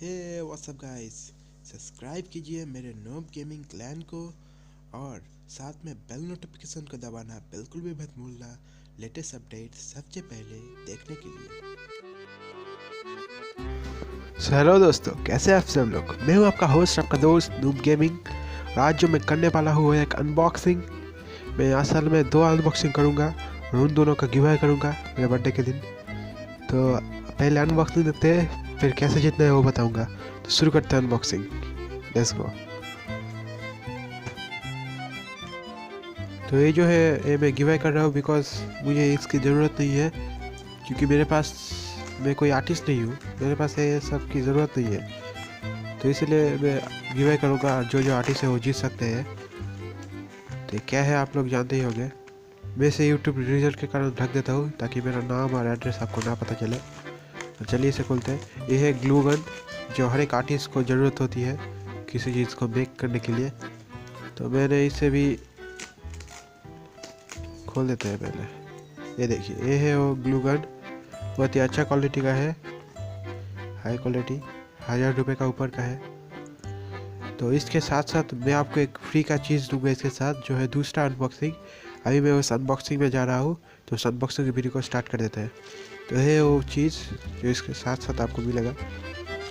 हे what's up guys, subscribe कीजिए मेरे knob gaming clan को और साथ में बेल नोटिफिकेशन को दबाना बिल्कुल भी मत भूलना लेटेस्ट अपडेट सबसे पहले देखने के लिए। हेलो दोस्तों, कैसे आप सब लोग। मैं हूं आपका होस्ट, आपका दोस्त नूब गेमिंग। आज जो मैं करने वाला हूँ एक अनबॉक्सिंग। मैं असल में 2 अनबॉक्सिंग करूँगा और उन दोनों का गिव अवे करूँगा मेरे बर्थडे के दिन। तो पहले अनबॉक्सिंग देखते हैं, फिर कैसे जीतना है वो बताऊँगा। तो शुरू करते हैं अनबॉक्सिंग, लेट्स गो। तो ये जो है ये मैं गिव अवे कर रहा हूँ बिकॉज मुझे इसकी ज़रूरत नहीं है, क्योंकि मेरे पास मैं कोई आर्टिस्ट नहीं हूँ, मेरे पास ये सब की ज़रूरत नहीं है। तो इसलिए मैं गिव अवे करूँगा, जो आर्टिस्ट है वो जीत सकते हैं। तो क्या है आप लोग जानते ही होंगे। मैं इसे यूट्यूब रिजल्ट के कारण ढक देता हूँ ताकि मेरा नाम और एड्रेस आपको ना पता चले। तो चलिए इसे खोलते हैं। ये है ग्लू गन, जो हर एक आर्टिस्ट को ज़रूरत होती है किसी चीज़ को मेक करने के लिए। तो मैंने इसे भी खोल देते हैं पहले। ये देखिए, ये है वो ग्लू गन, बहुत ही अच्छा क्वालिटी का है, हाई क्वालिटी, 1000 रुपये का ऊपर का है। तो इसके साथ साथ मैं आपको एक फ्री का चीज़ दूंगा इसके साथ, जो है दूसरा अनबॉक्सिंग। अभी मैं उस अनबॉक्सिंग में जा रहा हूँ, तो उस अनबॉक्सिंग की वीडियो को स्टार्ट कर देते हैं। तो है वो चीज़ जो इसके साथ साथ आपको मिलेगा।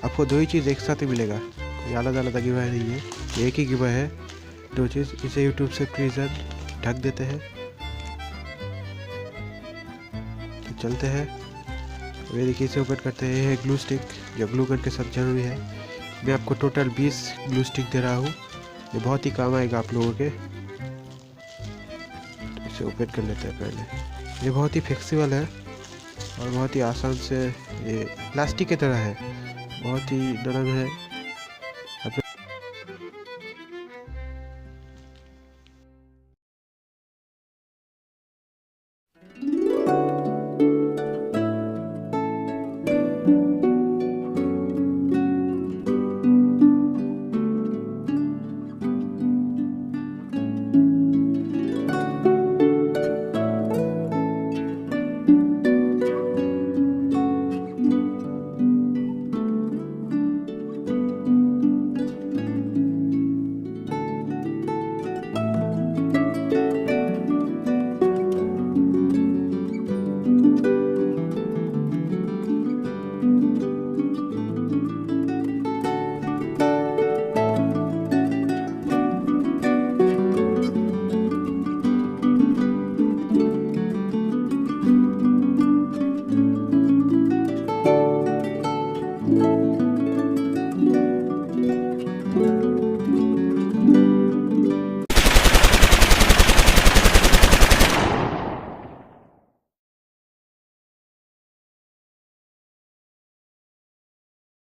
आपको 2 ही चीज़ एक साथ ही मिलेगा, कोई अलग अलग गिव अवे नहीं है, एक ही गिव अवे है, 2 चीज़। इसे यूट्यूब से प्लीज़र ढक देते हैं। तो चलते हैं, ये देखिए इसे ओपन करते हैं। ये है ग्लू स्टिक, जो ग्लू गन के साथ जरूरी है। मैं आपको टोटल 20 ग्लू स्टिक दे रहा हूँ, ये बहुत ही काम आएगा आप लोगों के। तो इसे ओपन कर लेते हैं पहले। ये बहुत ही फ्लेक्सिबल है और बहुत ही आसान से, ये प्लास्टिक की तरह है, बहुत ही नरम है।